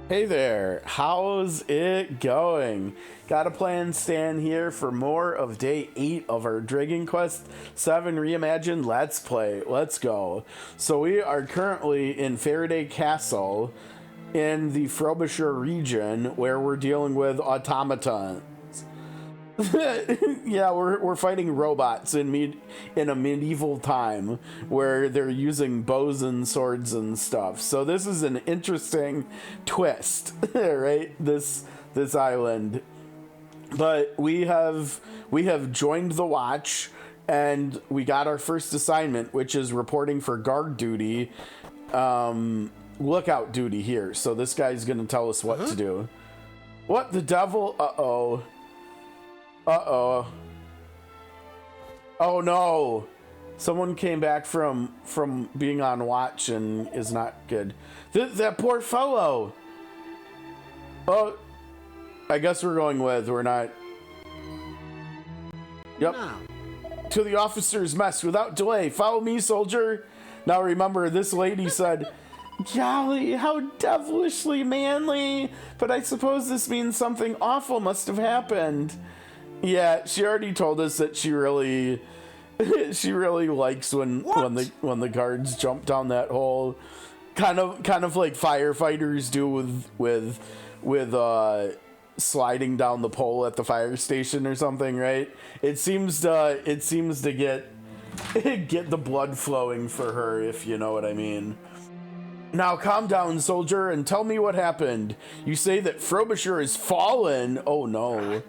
Hey there, how's it going? Got a plan, Stan here for more of day 8 of our Dragon Quest VII Reimagined Let's Play. Let's go. So we are currently in Faraday Castle in the Frobisher region where we're dealing with automatons. Yeah, we're fighting robots in a medieval time where they're using bows and swords and stuff. So this is an interesting twist, right? This island, but we have joined the watch, and we got our first assignment, which is reporting for guard duty, lookout duty here. So this guy's gonna tell us what to do. What the devil? Uh-oh. Uh-oh. Oh no. Someone came back from being on watch and is not good. That poor fellow. Oh, I guess we're going with, we're not. Yep. No. To the officer's mess without delay. Follow me, soldier. Now remember, this lady said, "Golly, how devilishly manly. But I suppose this means something awful must have happened." Yeah, she already told us that she really likes when the guards jump down that hole, kind of like firefighters do with sliding down the pole at the fire station or something, right? It seems to get the blood flowing for her, if you know what I mean. Now calm down, soldier, and tell me what happened. You say that Frobisher has fallen. Oh no.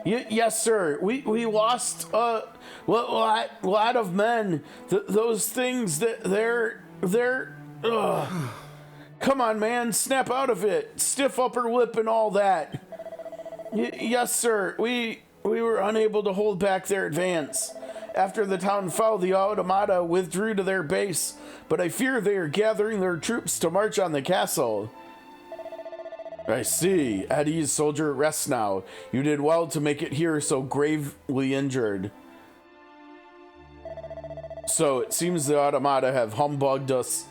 Yes, sir. We lost a lot of men. Those things they're. Come on, man, snap out of it. Stiff upper lip and all that. Yes, sir. We were unable to hold back their advance. After the town fell, the automata withdrew to their base, but I fear they are gathering their troops to march on the castle. I see. At ease, soldier. Rest now. You did well to make it here so gravely injured. So it seems the automata have humbugged us.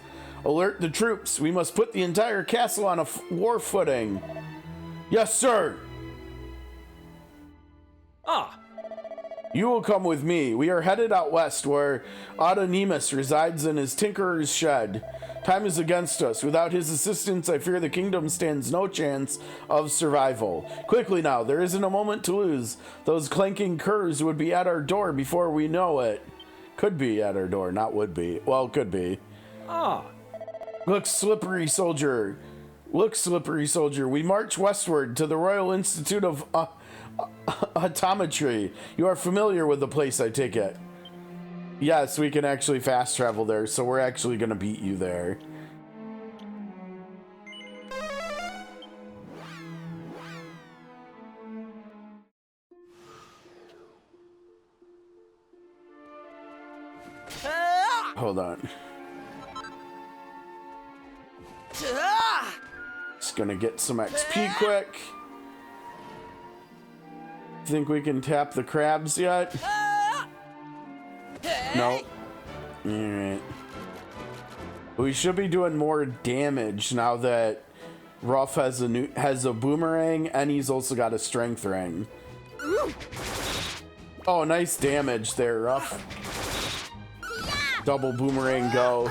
Alert the troops. We must put the entire castle on a war footing. Yes, sir. You will come with me. We are headed out west where Autonemus resides in his tinkerer's shed. Time is against us. Without his assistance, I fear the kingdom stands no chance of survival. Quickly now, there isn't a moment to lose. Those clanking curs would be at our door before we know it. Could be at our door, not would be. Well, could be. Look, slippery soldier. Look, slippery soldier. We march westward to the Royal Institute of Autometry. You are familiar with the place, I take it. Yes, we can actually fast travel there, so we're actually gonna beat you there. Hold on. Just gonna get some XP quick. Think we can tap the crabs yet? Nope. Alright. We should be doing more damage now that Ruff has a boomerang, and he's also got a strength ring. Oh, nice damage there, Ruff. Double boomerang go.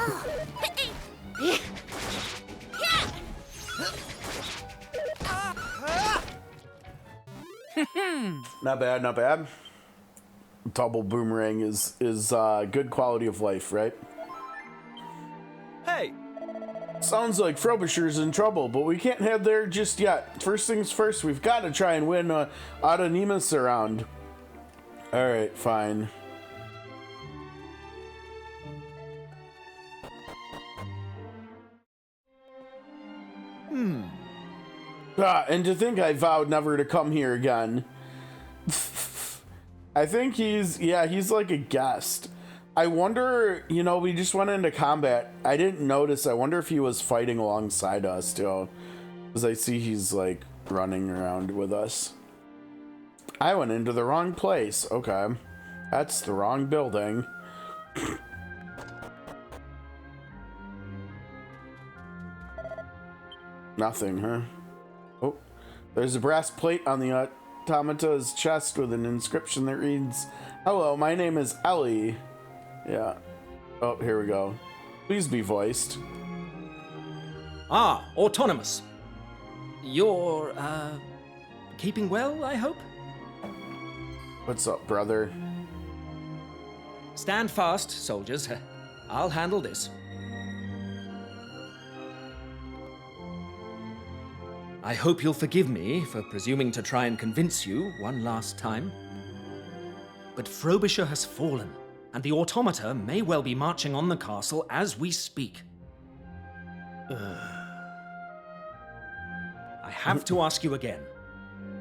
Not bad, not bad. Double boomerang is good quality of life, right? Hey! Sounds like Frobisher's in trouble, but we can't head there just yet. First things first, we've got to try and win Autonemus around. Alright, fine. And to think I vowed never to come here again. I think he's like a guest. I wonder, we just went into combat. I didn't notice. I wonder if he was fighting alongside us too. Because I see he's like running around with us. I went into the wrong place. Okay. That's the wrong building. Nothing, huh? Oh, there's a brass plate on the automata's chest with an inscription that reads, "Hello, my name is Ellie." Yeah. Oh, here we go. Please be voiced. Ah, autonomous. You're, keeping well, I hope? What's up, brother? Stand fast, soldiers. I'll handle this. I hope you'll forgive me for presuming to try and convince you one last time. But Frobisher has fallen, and the automata may well be marching on the castle as we speak. I have to ask you again.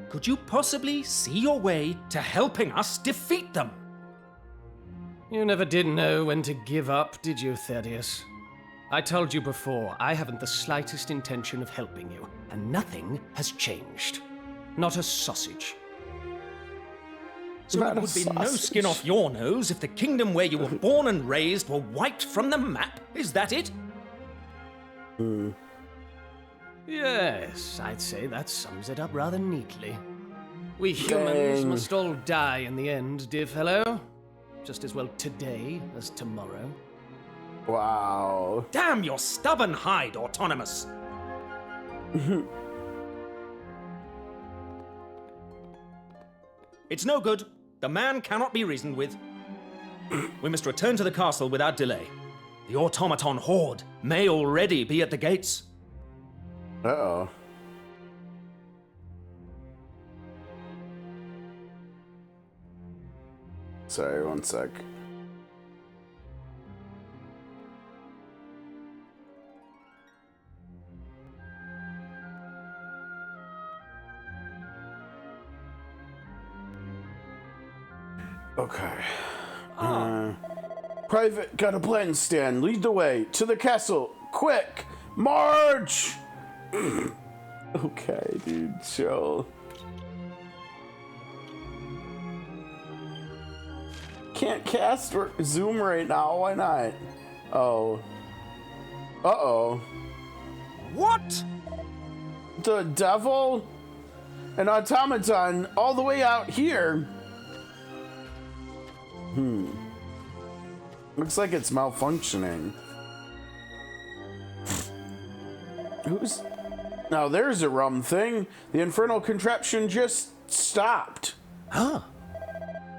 Could you possibly see your way to helping us defeat them? You never did know when to give up, did you, Thaddeus? I told you before, I haven't the slightest intention of helping you, and nothing has changed. Not a sausage. So there would be no skin off your nose if the kingdom where you were born and raised were wiped from the map? Is that it? Yes, I'd say that sums it up rather neatly. We humans must all die in the end, dear fellow. Just as well today as tomorrow. Wow. Damn your stubborn hide, Autonomous! It's no good. The man cannot be reasoned with. We must return to the castle without delay. The automaton horde may already be at the gates. Uh-oh. Sorry, one sec. Okay. Private, got a plan, Stan. Lead the way to the castle. Quick! March! Okay, dude, chill. Can't cast or zoom right now. Why not? Oh. Uh-oh. What? The devil? An automaton all the way out here? Looks like it's malfunctioning. Who's... Now there's a rum thing. The infernal contraption just stopped. Huh?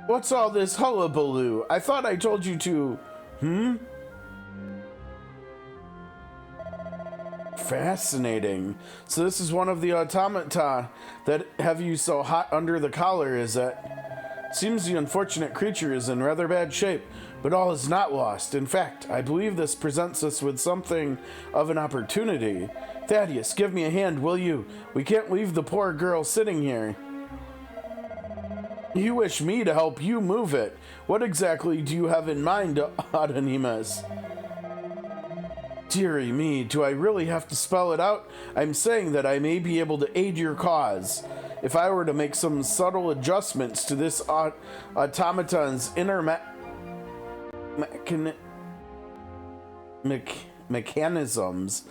What's all this hullabaloo? I thought I told you to... Fascinating. So this is one of the automata that have you so hot under the collar, is it? Seems the unfortunate creature is in rather bad shape, but all is not lost. In fact, I believe this presents us with something of an opportunity. Thaddeus, give me a hand, will you? We can't leave the poor girl sitting here. You wish me to help you move it. What exactly do you have in mind, Adonimus? Dearie me, do I really have to spell it out? I'm saying that I may be able to aid your cause. If I were to make some subtle adjustments to this automaton's inner mechanisms,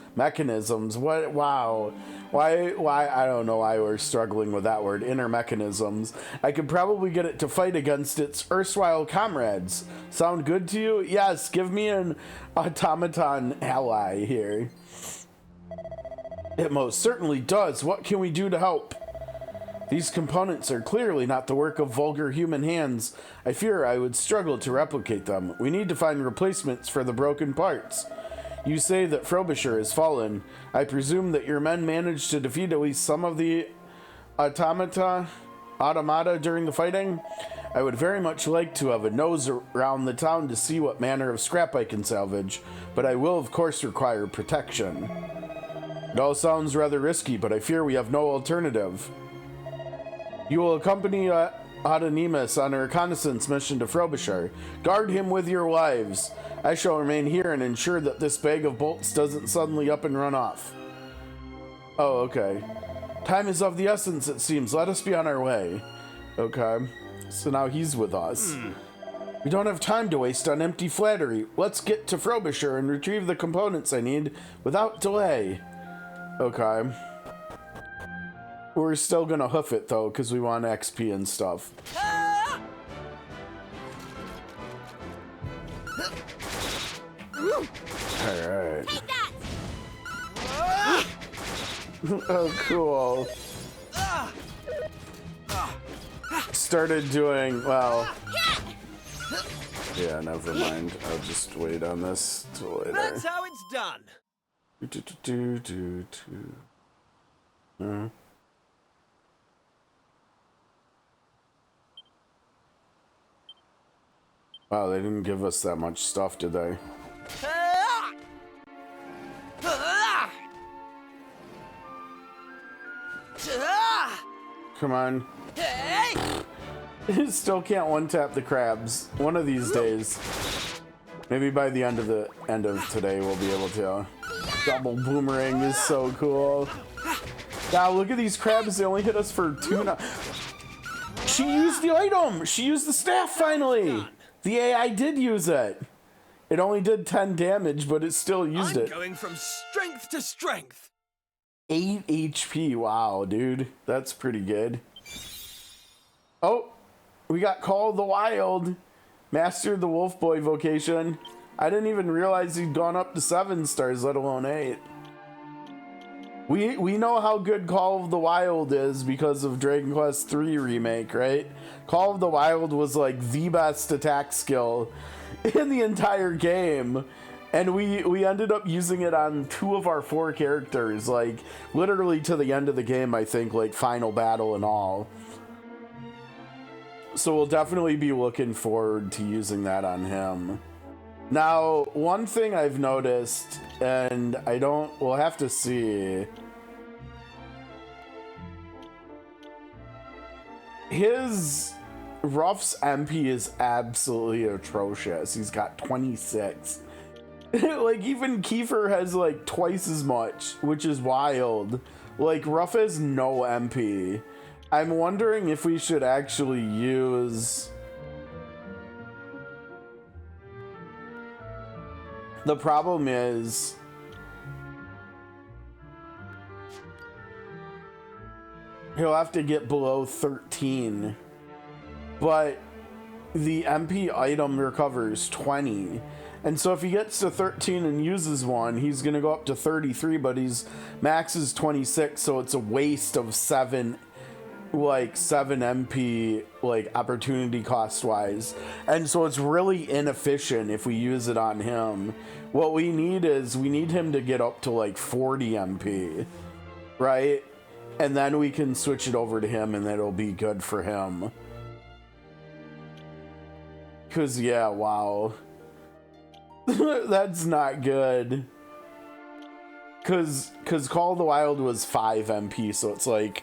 what, wow. Why, I don't know why we're struggling with that word, inner mechanisms. I could probably get it to fight against its erstwhile comrades. Sound good to you? Yes, give me an automaton ally here. It most certainly does. What can we do to help? These components are clearly not the work of vulgar human hands. I fear I would struggle to replicate them. We need to find replacements for the broken parts. You say that Frobisher has fallen. I presume that your men managed to defeat at least some of the automata during the fighting? I would very much like to have a nose around the town to see what manner of scrap I can salvage, but I will of course require protection. It all sounds rather risky, but I fear we have no alternative. You will accompany Adonimus on a reconnaissance mission to Frobisher. Guard him with your lives. I shall remain here and ensure that this bag of bolts doesn't suddenly up and run off. Oh, okay. Time is of the essence, it seems. Let us be on our way. Okay. So now he's with us. We don't have time to waste on empty flattery. Let's get to Frobisher and retrieve the components I need without delay. Okay. We're still gonna hoof it though, because we want XP and stuff. Alright. Oh, cool. Started doing, well... Yeah, never mind. I'll just wait on this till later. That's how it's done. Wow, they didn't give us that much stuff, did they? Come on. Still can't one-tap the crabs. One of these days. Maybe by the end of today we'll be able to. Double boomerang is so cool. Now look at these crabs, they only hit us for 2 now. She used the item! She used the staff finally! The AI did use it. It only did 10 damage, but it still used it. I'm going from strength to strength. 8 HP, wow, dude. That's pretty good. Oh, we got Call of the Wild. Mastered the Wolf Boy vocation. I didn't even realize he'd gone up to 7 stars, let alone 8. We know how good Call of the Wild is because of Dragon Quest III Remake, right? Call of the Wild was like the best attack skill in the entire game. And we ended up using it on 2 of our 4 characters, like literally to the end of the game, I think, like final battle and all. So we'll definitely be looking forward to using that on him. Now, one thing I've noticed, and we'll have to see. His Ruff's MP is absolutely atrocious. He's got 26. Like, even Kiefer has like twice as much, which is wild. Like, Ruff has no MP. I'm wondering if we should actually use... The problem is... he'll have to get below 13. But the MP item recovers 20. And so if he gets to 13 and uses one, he's going to go up to 33, but his max is 26, so it's a waste of 7 MP, like, opportunity cost-wise. And so it's really inefficient if we use it on him. What we need is, we need him to get up to, like, 40 MP, right? And then we can switch it over to him, and that'll be good for him. Because, yeah, wow. That's not good. Because Call of the Wild was 5 MP, so it's like...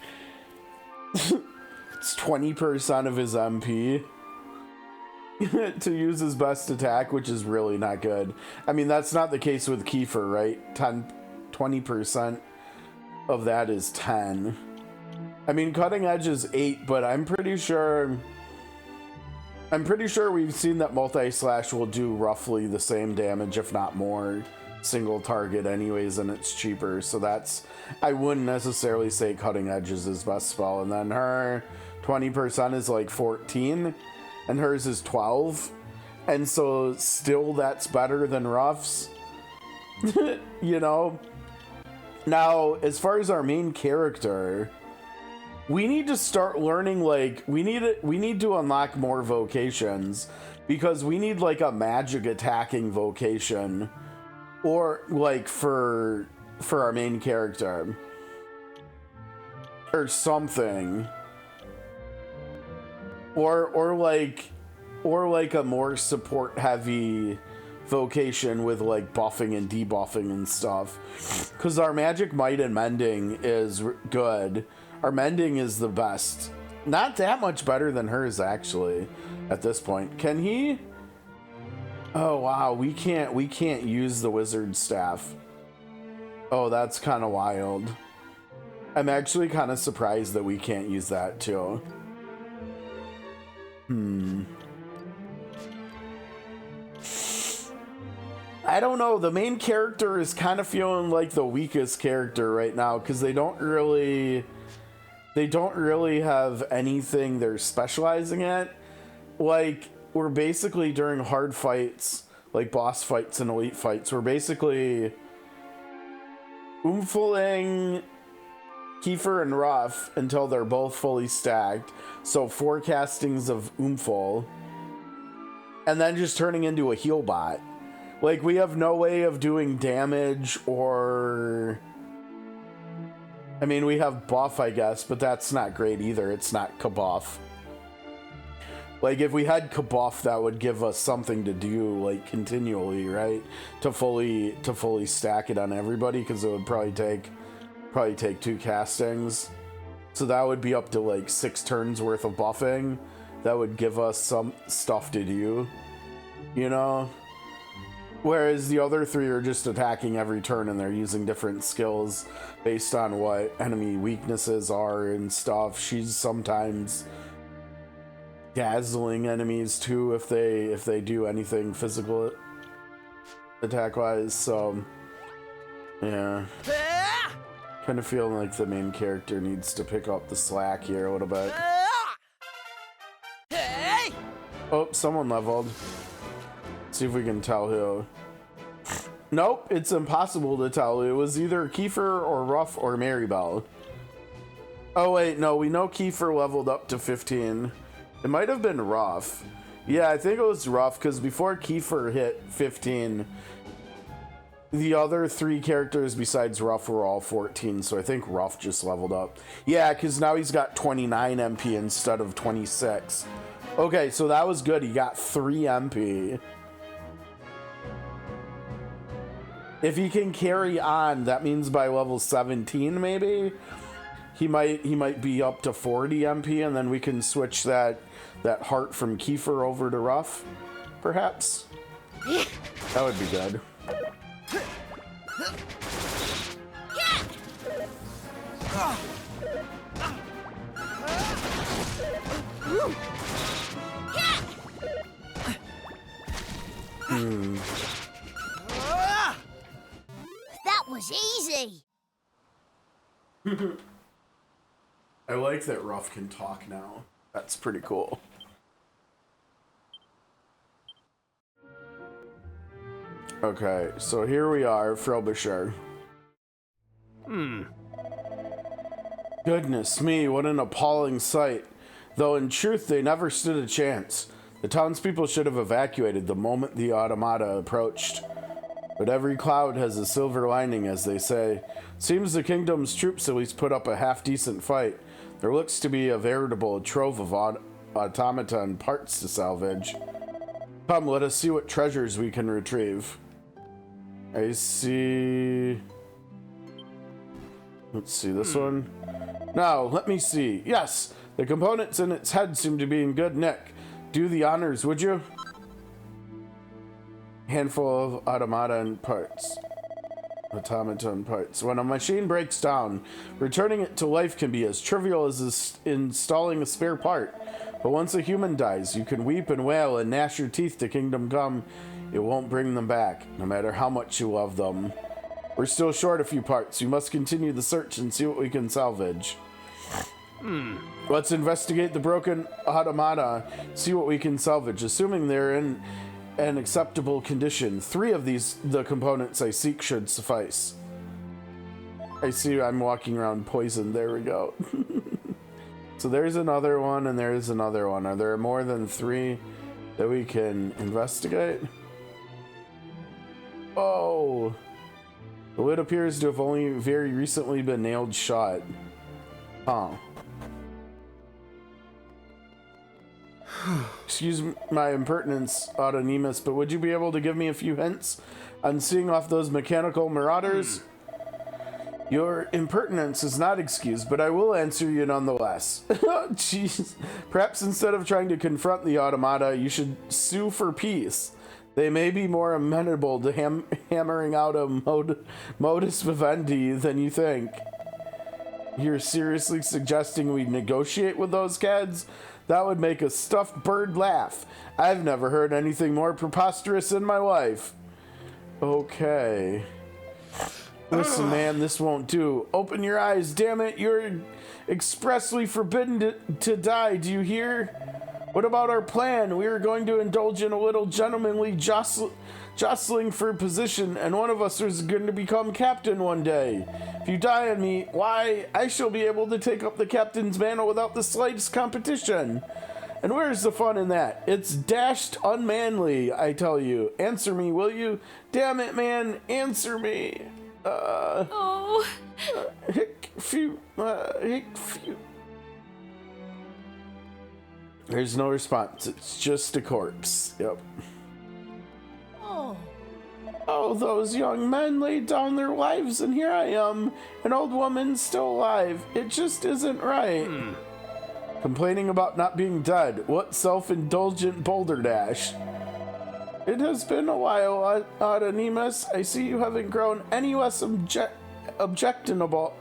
it's 20% of his MP to use his best attack, which is really not good. I mean, that's not the case with Kiefer, right? 20% of that is 10. I mean, Cutting Edge is 8, but I'm pretty sure we've seen that Multi-Slash will do roughly the same damage, if not more, single target anyways, and it's cheaper. So that's, I wouldn't necessarily say Cutting Edge is his best spell. And then her 20% is like 14, and hers is 12. And so still that's better than Ruff's, you know? Now, as far as our main character, we need to start learning, like, we need to unlock more vocations, because we need like a magic attacking vocation, or like for our main character or something, or like a more support heavy vocation with like buffing and debuffing and stuff, because our magic might and mending is good. Our mending is the best. Not that much better than hers, actually, at this point. Can he? Oh, wow. We can't use the wizard staff. Oh, that's kind of wild. I'm actually kind of surprised that we can't use that, too. I don't know. The main character is kind of feeling like the weakest character right now, because they don't really they don't really have anything they're specializing in. Like, we're basically during hard fights, like boss fights and elite fights, we're basically oomphling Kiefer and Ruff until they're both fully stacked. So 4 castings of oomphul. And then just turning into a heal bot. Like, we have no way of doing damage or... I mean, we have buff, I guess, but that's not great either. It's not kabuff. Like, if we had kabuff, that would give us something to do, like, continually, right? To fully stack it on everybody, because it would probably take 2 castings. So that would be up to, like, 6 turns worth of buffing. That would give us some stuff to do, you know? Whereas the other 3 are just attacking every turn, and they're using different skills based on what enemy weaknesses are and stuff. She's sometimes dazzling enemies too if they do anything physical attack wise. So yeah, kind of feeling like the main character needs to pick up the slack here a little bit. Oh, someone leveled. See if we can tell who. Nope, it's impossible to tell. It was either Kiefer or Ruff or Maribel. Oh wait, no, we know Kiefer leveled up to 15. It might have been Ruff. Yeah, I think it was Ruff, because before Kiefer hit 15, the other 3 characters besides Ruff were all 14, so I think Ruff just leveled up. Yeah, because now he's got 29 MP instead of 26. Okay, so that was good. He got 3 MP. If he can carry on, that means by level 17 maybe he might be up to 40 MP, and then we can switch that heart from Kiefer over to Ruff, perhaps. That would be good. That was easy. I like that Ruff can talk now. That's pretty cool. Okay, so here we are, Frobisher. Goodness me, what an appalling sight. Though in truth, they never stood a chance. The townspeople should have evacuated the moment the automata approached. But every cloud has a silver lining, as they say. Seems the kingdom's troops at least put up a half-decent fight. There looks to be a veritable trove of automata and parts to salvage. Come, let us see what treasures we can retrieve. I see... Let's see, this one? Now, let me see. Yes, the components in its head seem to be in good nick. Do the honors, would you? Handful of automata and parts. Automata and parts. When a machine breaks down, returning it to life can be as trivial as installing a spare part. But once a human dies, you can weep and wail and gnash your teeth to kingdom come. It won't bring them back, no matter how much you love them. We're still short a few parts. We must continue the search and see what we can salvage. Let's investigate the broken automata, see what we can salvage, assuming they're in an acceptable condition. 3 of the components I seek should suffice. I see I'm walking around poisoned. There we go. So there's another one, and there's another one. Are there more than 3 that we can investigate? Oh! The lid appears to have only very recently been nailed shut. Huh. Excuse my impertinence, Autonomous, but would you be able to give me a few hints on seeing off those mechanical marauders? Your impertinence is not excused, but I will answer you nonetheless. Jeez. Perhaps instead of trying to confront the automata, you should sue for peace. They may be more amenable to hammering out a modus vivendi than you think. You're seriously suggesting we negotiate with those kids? That would make a stuffed bird laugh. I've never heard anything more preposterous in my life. Okay. Listen, man, this won't do. Open your eyes, damn it. You're expressly forbidden to die. Do you hear? What about our plan? We are going to indulge in a little gentlemanly jostling for position, and one of us is going to become captain one day. If you die on me, why, I shall be able to take up the captain's mantle without the slightest competition. And where's the fun in that? It's dashed unmanly, I tell you. Answer me, will you? Damn it, man, answer me. Hick, phew. There's no response. It's just a corpse. Yep. Oh, those young men laid down their lives, and here I am, an old woman still alive. It just isn't right. Complaining about not being dead. What self-indulgent boulder dash. It has been a while, Anonymous. I see you haven't grown any less objectionable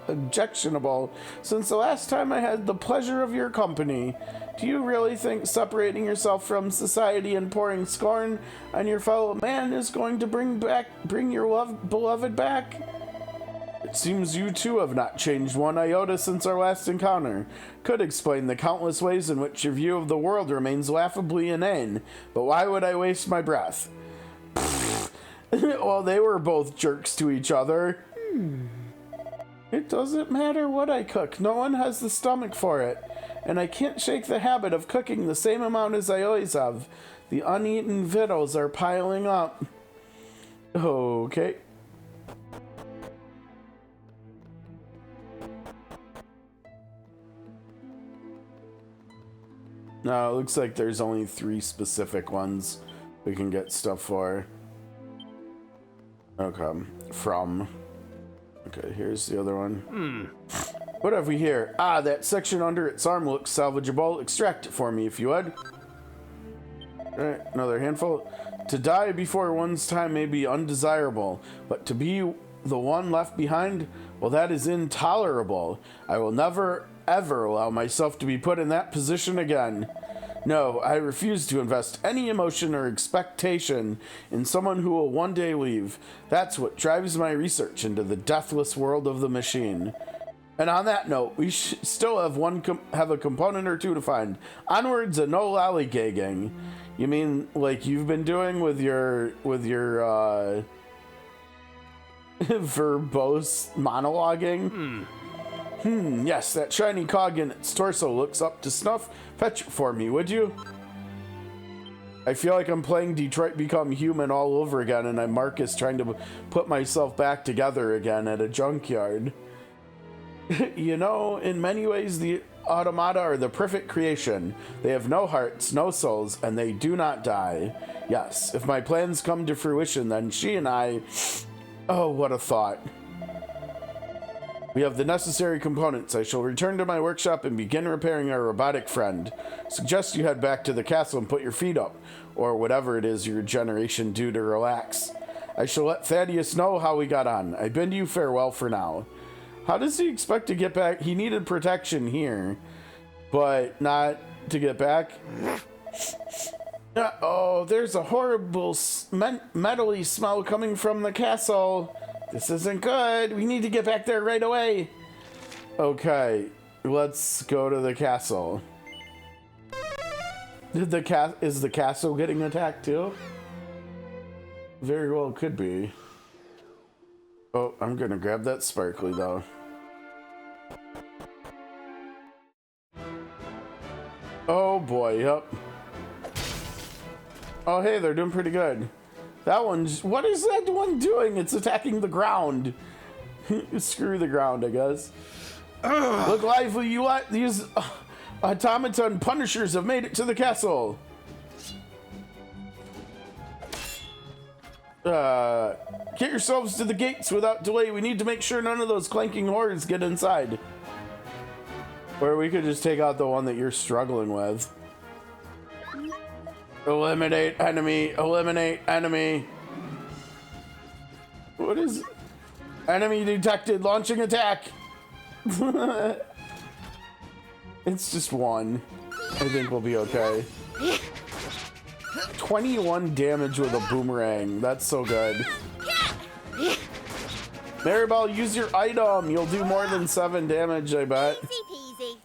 since the last time I had the pleasure of your company. Do you really think separating yourself from society and pouring scorn on your fellow man is going to bring your beloved back? It seems you too have not changed one iota since our last encounter. Could explain the countless ways in which your view of the world remains laughably inane, but why would I waste my breath? Well, they were both jerks to each other. It doesn't matter what I cook. No one has the stomach for it. And I can't shake the habit of cooking the same amount as I always have. The uneaten victuals are piling up. Okay. No, it looks like there's only 3 specific ones we can get stuff for. Okay. From. Okay, here's the other one. What have we here? Ah, that section under its arm looks salvageable. Extract it for me, if you would. Alright, another handful. To die before one's time may be undesirable, but to be the one left behind, well, that is intolerable. I will never, ever allow myself to be put in that position again. No, I refuse to invest any emotion or expectation in someone who will one day leave. That's what drives my research into the deathless world of the machine. And on that note, we still have a component or two to find. Onwards and no lollygagging. You mean like you've been doing with your verbose monologuing? Yes, that shiny cog in its torso looks up to snuff. Fetch it for me, would you? I feel like I'm playing Detroit Become Human all over again, and I'm Marcus trying to put myself back together again at a junkyard. You know, in many ways, the automata are the perfect creation. They have no hearts, no souls, and they do not die. Yes, if my plans come to fruition, then she and I... Oh, what a thought. We have the necessary components. I shall return to my workshop and begin repairing our robotic friend. Suggest you head back to the castle and put your feet up, or whatever it is your generation do to relax. I shall let Thaddeus know how we got on. I bid you farewell for now. How does he expect to get back? He needed protection here, but not to get back. Oh, there's a horrible metally smell coming from the castle. This isn't good. We need to get back there right away. Okay, let's go to the castle. Is the castle getting attacked too? Very well could be. Oh, I'm gonna grab that sparkly though. Oh boy, yep. Oh hey, they're doing pretty good. That one's... What is that one doing? It's attacking the ground. Screw the ground, I guess. Look lively, you lot. These automaton punishers have made it to the castle. Get yourselves to the gates without delay. We need to make sure none of those clanking hordes get inside. Or we could just take out the one that you're struggling with. Eliminate enemy, eliminate enemy. What is... Enemy detected, launching attack. It's just one. I think we'll be okay. 21 damage with a boomerang. That's so good. Maribel, use your item. You'll do more than 7 damage, I bet. Easy peasy.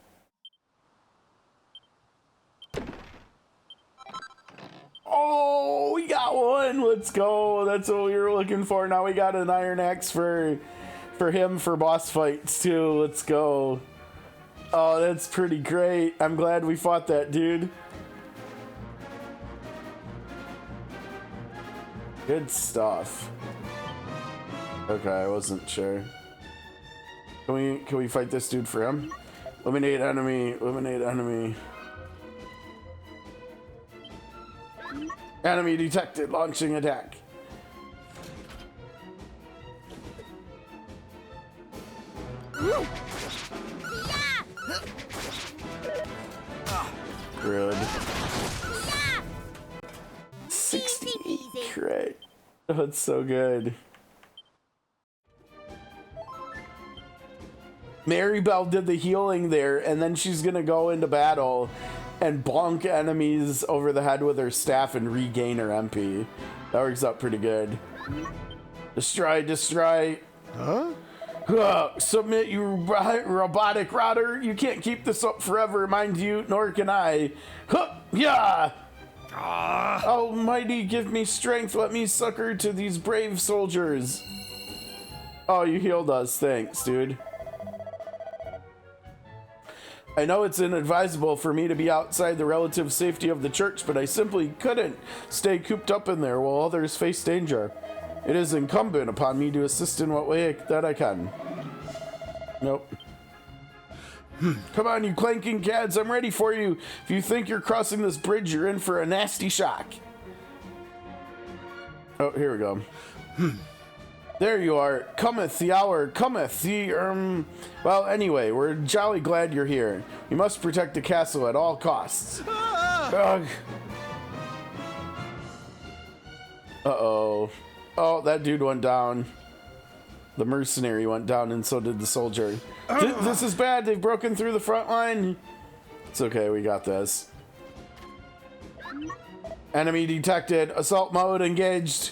Oh, we got one. Let's go. That's what we were looking for. Now we got an iron axe for him for boss fights too. Let's go. Oh, that's pretty great. I'm glad we fought that dude. Good stuff. Okay, I wasn't sure. Can we fight this dude for him? Eliminate enemy. Eliminate enemy. Enemy detected. Launching attack. Yeah. Good. Yeah. 60 Easy peasy. crit. Oh, that's so good. Maribel did the healing there, and then she's gonna go into battle and bonk enemies over the head with her staff and regain her MP. That works out pretty good. Destroy, destroy. Huh? Submit, you robotic rotter. You can't keep this up forever, mind you, nor can I. Yeah. Almighty, give me strength. Let me succor to these brave soldiers. Oh, you healed us. Thanks, dude. I know it's inadvisable for me to be outside the relative safety of the church, but I simply couldn't stay cooped up in there while others face danger. It is incumbent upon me to assist in what way that I can. Nope. Come on, you clanking cads, I'm ready for you. If you think you're crossing this bridge, you're in for a nasty shock. Oh, here we go. There you are. Cometh the hour, cometh the, Well, anyway, we're jolly glad you're here. We must protect the castle at all costs. Ugh. Uh-oh. Oh, that dude went down. The mercenary went down, and so did the soldier. This is bad. They've broken through the front line. It's okay. We got this. Enemy detected. Assault mode engaged.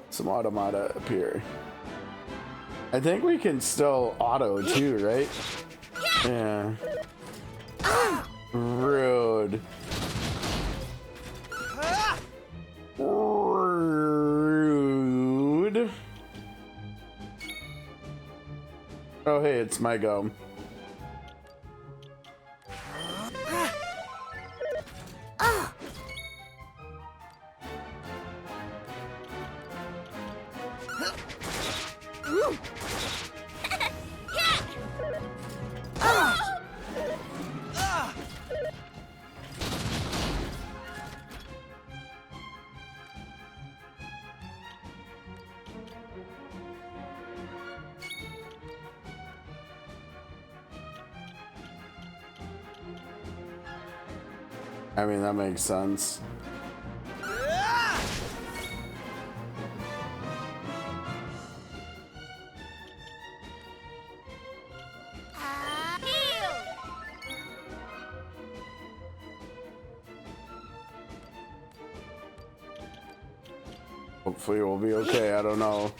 Some automata appear. I think we can still auto too, right? Yeah. Rude. Rude. Oh, hey, it's my go. I mean, that makes sense. Hopefully we'll be okay, I don't know.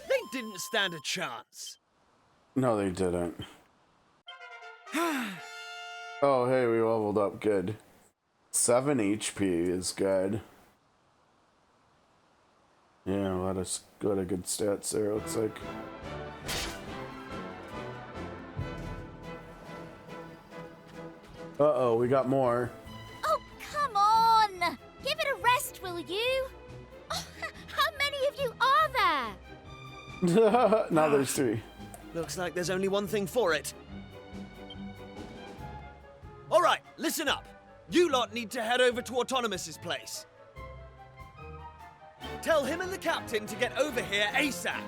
They didn't stand a chance. No, they didn't. Oh, hey, we leveled up. Good. 7 HP is good. Yeah, a lot of good stats there, looks like. Uh-oh, we got more. Oh, come on! Give it a rest, will you? Oh, how many of you are there? Now there's 3. Looks like there's only one thing for it. All right, listen up. You lot need to head over to Autonomous's place. Tell him and the captain to get over here ASAP.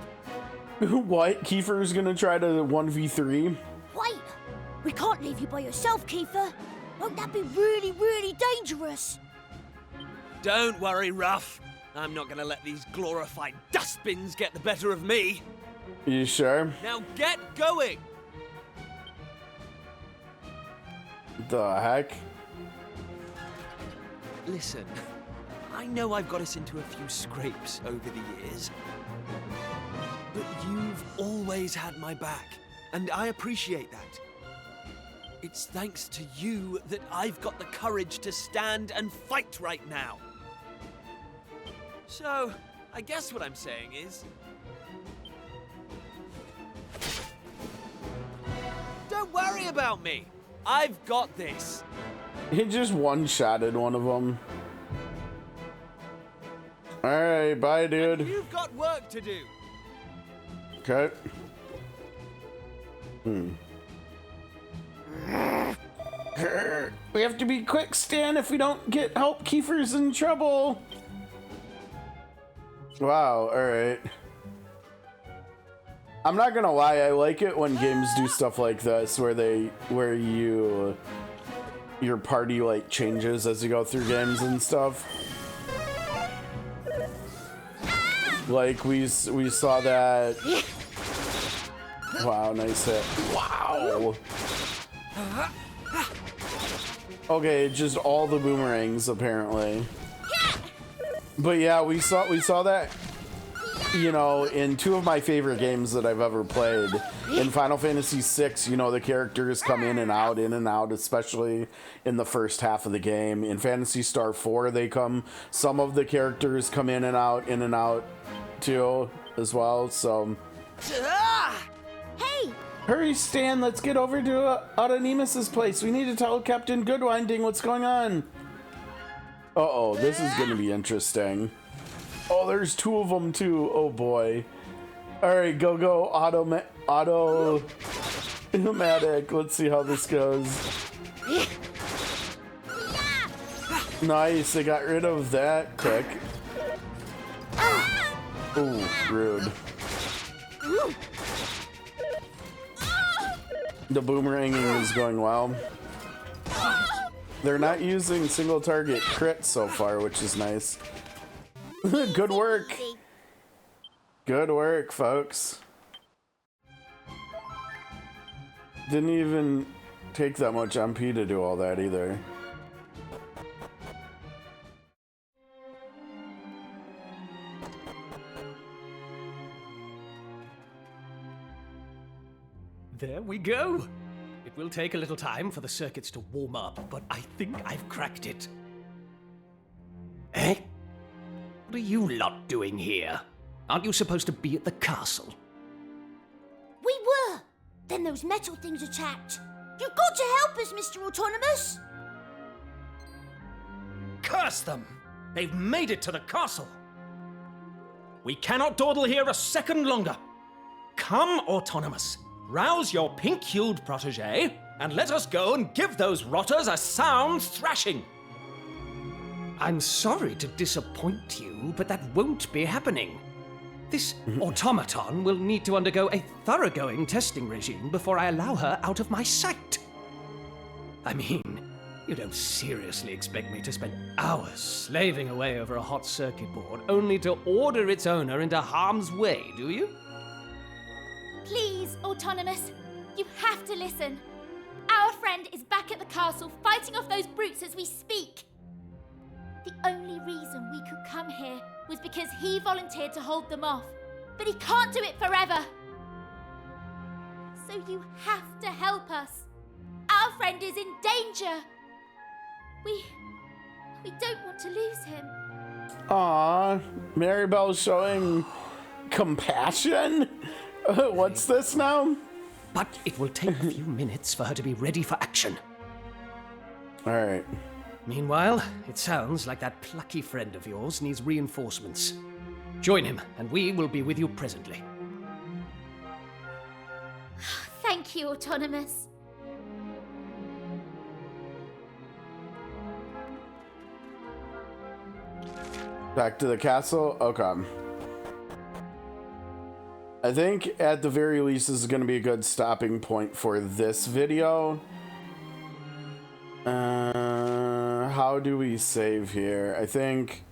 What? Kiefer's gonna try to 1v3? Wait! We can't leave you by yourself, Kiefer. Won't that be really, really dangerous? Don't worry, Ruff. I'm not gonna let these glorified dustbins get the better of me. You sure? Now get going! The heck? Listen, I know I've got us into a few scrapes over the years, but you've always had my back, and I appreciate that. It's thanks to you that I've got the courage to stand and fight right now. So, I guess what I'm saying is... don't worry about me. I've got this. He just one-shotted one of them. Alright, bye, dude. And you've got work to do. Okay. We have to be quick, Stan. If we don't get help, Kiefer's in trouble. Wow, alright. I'm not gonna lie, I like it when games do stuff like this where your party like changes as you go through games and stuff. Like we saw that. Wow, nice hit. Wow. Okay, just all the boomerangs apparently. But yeah, we saw that, you know, in two of my favorite games that I've ever played. In Final Fantasy VI, you know, the characters come in and out, especially in the first half of the game. In Phantasy Star 4, some of the characters come in and out too, as well, so. Hey! Hurry, Stan, let's get over to Autonemus's place. We need to tell Captain Goodwinding what's going on. Uh-oh, this is gonna be interesting. Oh, there's two of them too. Oh boy. All right, go automatic. Let's see how this goes. Nice, they got rid of that quick. Ooh, rude. The boomeranging is going well. They're not using single target crit so far, which is nice. Good work. Good work, folks. Didn't even take that much MP to do all that either. There we go. It will take a little time for the circuits to warm up, but I think I've cracked it. Eh? What are you lot doing here? Aren't you supposed to be at the castle? We were! Then those metal things attacked. You've got to help us, Mr. Autonomous! Curse them! They've made it to the castle! We cannot dawdle here a second longer. Come, Autonomous. Rouse your pink-hued protege, and let us go and give those rotters a sound thrashing. I'm sorry to disappoint you, but that won't be happening. This automaton will need to undergo a thoroughgoing testing regime before I allow her out of my sight. I mean, you don't seriously expect me to spend hours slaving away over a hot circuit board only to order its owner into harm's way, do you? Please, Autonomous, you have to listen. Our friend is back at the castle fighting off those brutes as we speak. The only reason we could come here was because he volunteered to hold them off. But he can't do it forever. So you have to help us. Our friend is in danger. We don't want to lose him. Aw, Maribel's showing compassion? What's this now? But it will take a few minutes for her to be ready for action. All right. Meanwhile, it sounds like that plucky friend of yours needs reinforcements. Join him, and we will be with you presently. Thank you, Autonomous. Back to the castle? Okay. I think at the very least this is going to be a good stopping point for this video. How do we save here? I think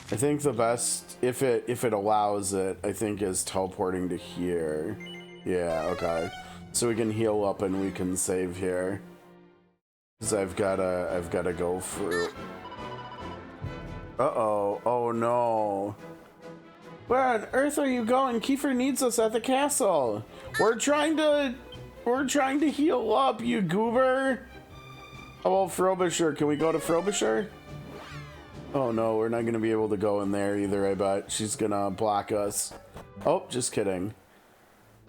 the best, if it allows it, I think is teleporting to here. Yeah, okay. So we can heal up and we can save here. Cause I've gotta go for Uh-oh. Oh, no. Where on earth are you going? Kiefer needs us at the castle. We're trying to heal up, you goober. Oh, well, Frobisher. Can we go to Frobisher? Oh, no. We're not going to be able to go in there either, I bet. She's going to block us. Oh, just kidding.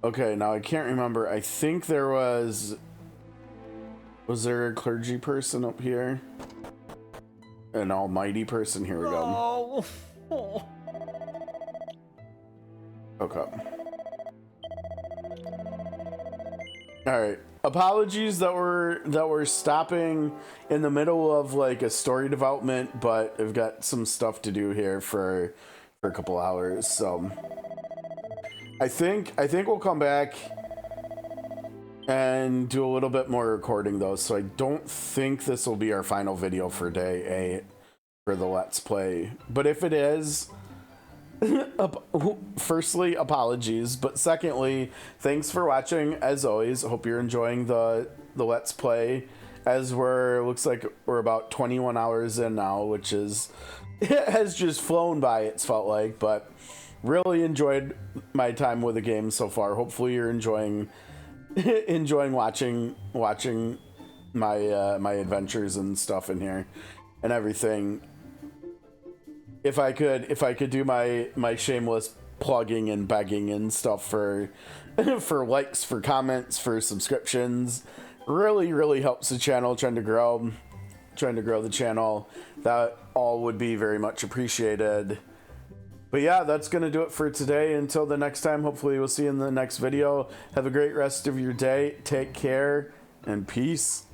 Okay, now I can't remember. I think there was there a clergy person up here? An almighty person? Here we go. Oh. Okay. All right. Apologies that we're stopping in the middle of like a story development, but I've got some stuff to do here for a couple hours. So I think we'll come back and do a little bit more recording though. So I don't think this will be our final video for day 8 for the Let's Play. But if it is, firstly, apologies, but secondly, thanks for watching. As always, hope you're enjoying the Let's Play, as looks like we're about 21 hours in now, which is has just flown by, it's felt like, but really enjoyed my time with the game so far. Hopefully you're enjoying watching my adventures and stuff in here and everything. If I could do my shameless plugging and begging and stuff for likes, for comments, for subscriptions, really helps the channel, trying to grow the channel. That all would be very much appreciated. But yeah, that's gonna do it for today. Until the next time, hopefully we'll see you in the next video. Have a great rest of your day. Take care and peace.